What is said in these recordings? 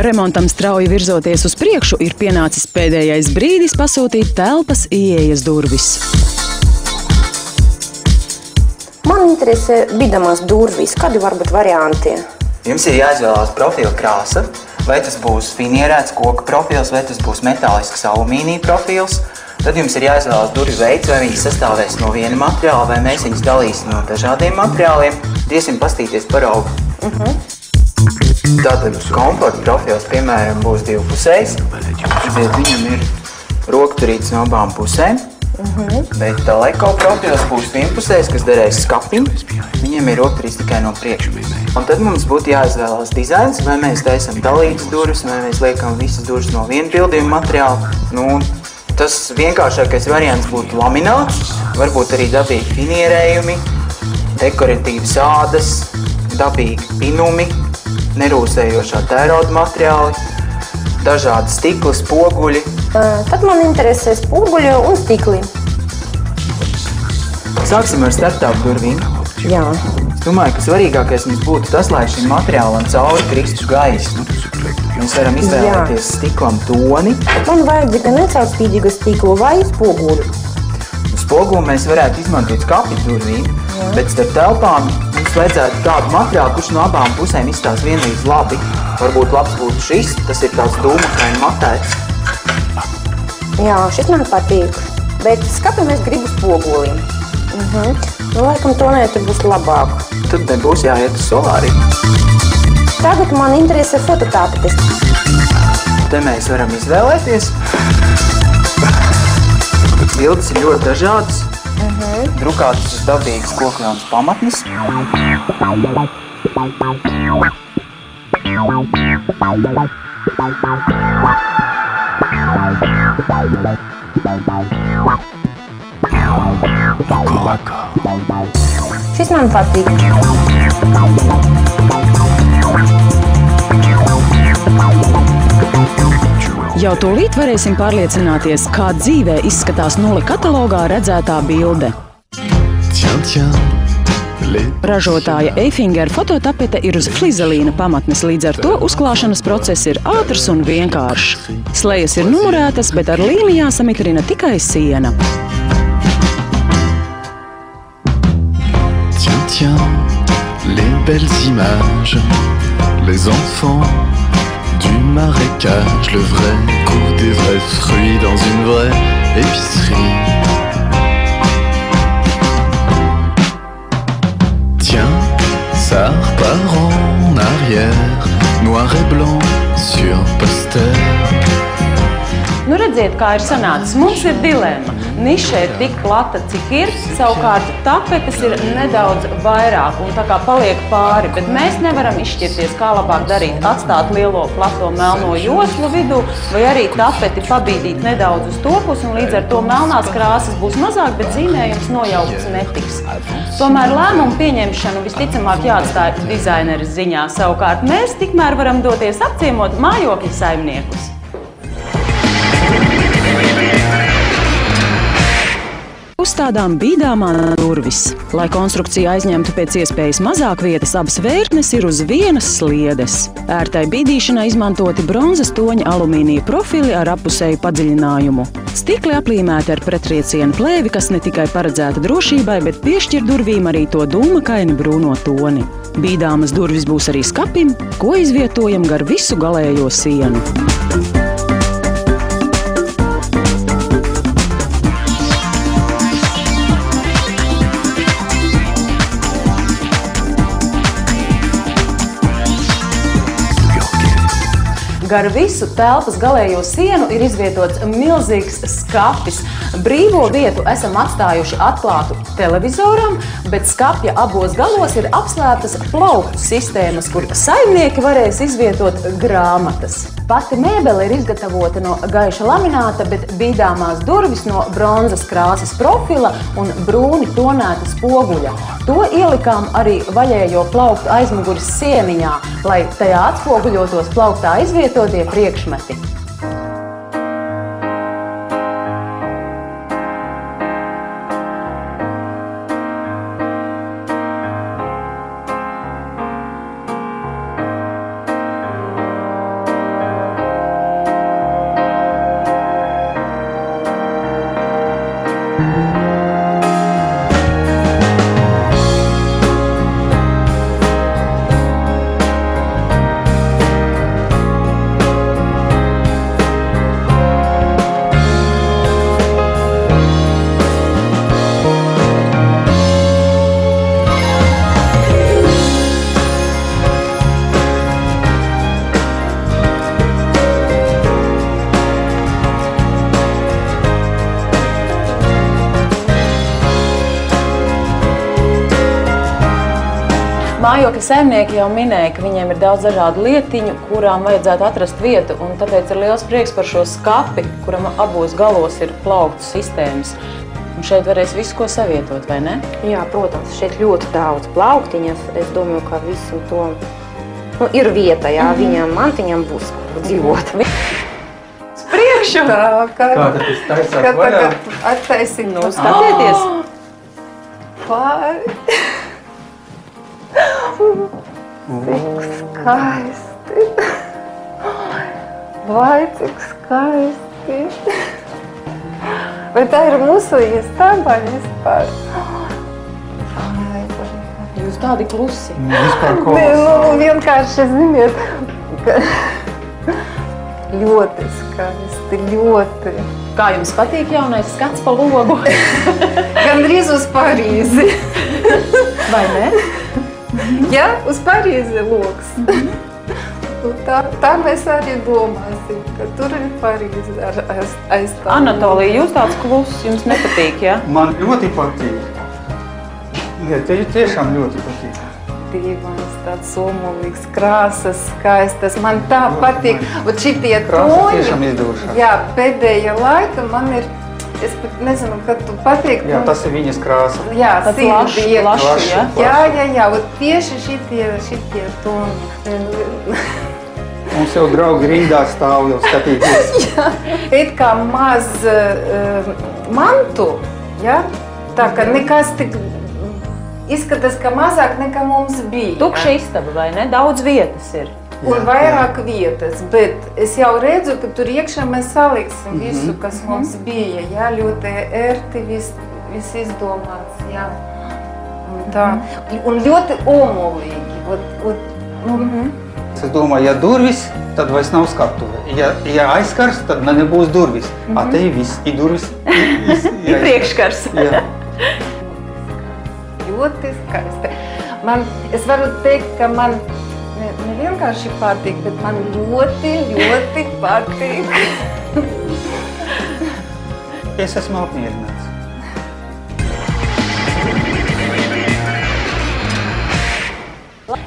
Remontam strauji virzoties uz priekšu, ir pienācis pēdējais brīdis pasūtīt telpas ieejas durvis. Man interesē bidamās durvis. Kādi var būt varianti? Jums ir jāizvēlās profila krāsa, vai tas būs finierēts koka profils, vai tas būs metālisks alumīnija profils. Tad jums ir jāizvēlās durvju veids, vai viņas sastāvēs no viena materiāla, vai mēs viņas dalīsim no dažādiem materiāliem. Iesim pastīties paraugu. Tātad komforta profils, piemēram, būs divpusējs. Viņam ir rokturītes no abām pusēm. Bet Leko profils būs vienpusējs, kas derēs skapim. Viņam ir rokturītes tikai no priekšu. Un tad mums būtu jāizvēlās dizains, vai mēs taisam dalītas durvis, vai mēs liekam visas durvis no viena pildījuma materiāla. Tas vienkāršākais variants būtu lamināts, varbūt arī dabīgi finierējumi, dekoratīvas ādas, dabīgi pinumi, nerūsējošā tērauda materiāli, dažādi stikli, spoguļi. Tad man interesē spoguļi un stikli. Sāksim ar starptāpu durvīm. Jā. Es domāju, ka svarīgākais mums būtu tas, lai šim materiālam cauri kristu gaismu. Mēs varam izvēlēties stiklam toni. Man vajadzīga necaurspīdīga stikla vai spoguļu. Spoguli mēs varētu izmantot skapju durvīm, bet starp telpām mums vajadzētu tādu materiālu, kurš no abām pusēm izstās vienlīdz labi. Varbūt labs būtu šis, tas ir tāds dūmakaini matēts. Jā, šis man patīk, bet skapim es gribu spoguli. Laikam tonēt būs labāk. Tad nebūs jāiet uz solāriju. Tagad man interesē fototāpetes. Te mēs varam izvēlēties. Bildes ir ļoti dažādas. Drukātas uz dabīgas kokļaunas pamatnes. Šis man patīk. Jau tūlīt varēsim pārliecināties, kā dzīvē izskatās Nulle katalogā redzētā bilde. Ražotāja Eifinger fototapete ir uz flizelīna pamatnes, līdz ar to uzklāšanas process ir ātrs un vienkāršs. Slejas ir numurētas, bet ar līnijā samitrina tikai siena. Les belles images, les enfants du marécage, le vrai goût des vrais fruits dans une vraie épicerie. Tiens, ça repart en arrière, noir et blanc sur poster. Nu redziet, kā ir sanācis. Mums ir dilemma. Niša ir tik plata, cik ir, savukārt tapetes ir nedaudz vairāk un tā kā paliek pāri, bet mēs nevaram izšķirties, kā labāk darīt. Atstāt lielo plato melno joslu vidū vai arī tapeti pabīdīt nedaudz uz to pusi un līdz ar to melnās krāsas būs mazāk, bet zīmējums nojaukts netiks. Tomēr lēmumu pieņemšanu visticamāk jāatstāja dizaineris ziņā. Savukārt mēs tikmēr varam doties apciemot mājokļu saimniekus. Uzstādām bīdāmā durvis. Lai konstrukcija aizņemtu pēc iespējas mazāk vietas, abas vērtnes ir uz vienas sliedes. Ērtai bīdīšanai izmantoti bronzas toņa alumīnija profili ar appusēju padziļinājumu. Stikli aplīmēti ar pretriecienu plēvi, kas ne tikai paredzēta drošībai, bet piešķir durvīm arī to dūmakaini brūno toni. Bīdāmas durvis būs arī skapim, ko izvietojam gar visu galējo sienu. Gar visu telpas galējo sienu ir izvietots milzīgs skapis. Brīvo vietu esam atstājuši atklātu televizoram, bet skapja abos galos ir apslēptas plauktu sistēmas, kur saimnieki varēs izvietot grāmatas. Pati mēbele ir izgatavota no gaiša lamināta, bet bīdāmās durvis no bronzas krāsas profila un brūni tonēta spoguļa. To ielikām arī vaļējo plauktu aizmuguras sieniņā, lai tajā atspoguļotos plauktā izvietotie priekšmeti. Mājokļa saimnieki jau minēja, ka viņiem ir daudz dažādu lietiņu, kurām vajadzētu atrast vietu, un tāpēc ir liels prieks par šo skapi, kuram abos galos ir plauktu sistēmas. Un šeit varēs visu, ko savietot, vai ne? Jā, protams, šeit ļoti daudz plauktiņas. Es domāju, ka visu to ir vieta, jā, viņam mantiņam būs dzīvot. Priekšu! Tā, kā tas taisās vaļā? tagad attaisīt Nu, skatieties! Vai, cik skaisti! Vai, cik skaisti! Vai tā ir mūsu istaba vispār? Vai, Jūs tādi klusi. Vispār Nē, kolosāli. nu, vienkārši ziniet, ka ļoti skaisti, ļoti. Kā jums patīk jaunais skats pa logu? Gandrīz uz Parīzi. Vai ne? Jā, uz Parīzi loks. Tā mēs arī domāsim, ka tur ir Parīzi aiz tā. Anatolija, jūs tāds kluss, jums nepatīk, ja? Man ļoti patīk. Jā, tiešām ļoti patīk. Dīvains, tāds somulīgs, krāsas skaistas. Man tā patīk. Vat šitie Krāsas toņi. tiešām izdevušās. Jā, pēdējā laika man ir, es pat nezinu, kad tu patīk. Jā, tas ir viņas krāsa. Jā, Tāds lašs, ja? Jā, vat tieši šitie toņi. Mums jau draugi rindā stāv jau skatīties. It kā maz mantu, ja? Tā kā nekas tik izskatās, ka mazāk nekā mums bija. Tukša istaba, vai ne? Daudz vietas ir. Un vairāk vietas, bet es jau redzu, ka tur iekšā mēs saliksim visu, kas mums bija. Jā, ļoti ērti viss izdomāts, jā. Un tā. Un ļoti omulīgi. Es domāju, ja durvis, tad vairs nav skatuve. Ja aizskars, tad nebūs durvis. A te ir viss, ir durvis. Ir priekškars. Jā. Ļoti skaisti. Es varu teikt, ka man ne vienkārši patīk, bet man ļoti, ļoti patīk. Es esmu apmierināts.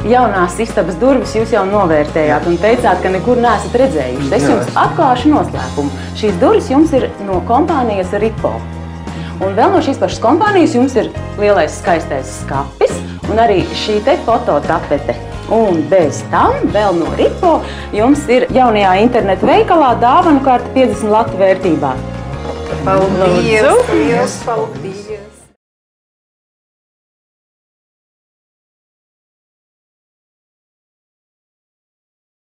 Jaunās istabas durvis jūs jau novērtējāt un teicāt, ka nekur neesat redzējuši. Es Jā. jums atklāšu noslēpumu. Šīs durvis jums ir no kompānijas Ripo. Un vēl no šīs pašas kompānijas jums ir lielais skaistais skapis un arī šī te fototapete. Un bez tam vēl no Ripo jums ir jaunajā internetu veikalā dāvanu kārta 50 latu vērtībā. Paldies! Liels paldies!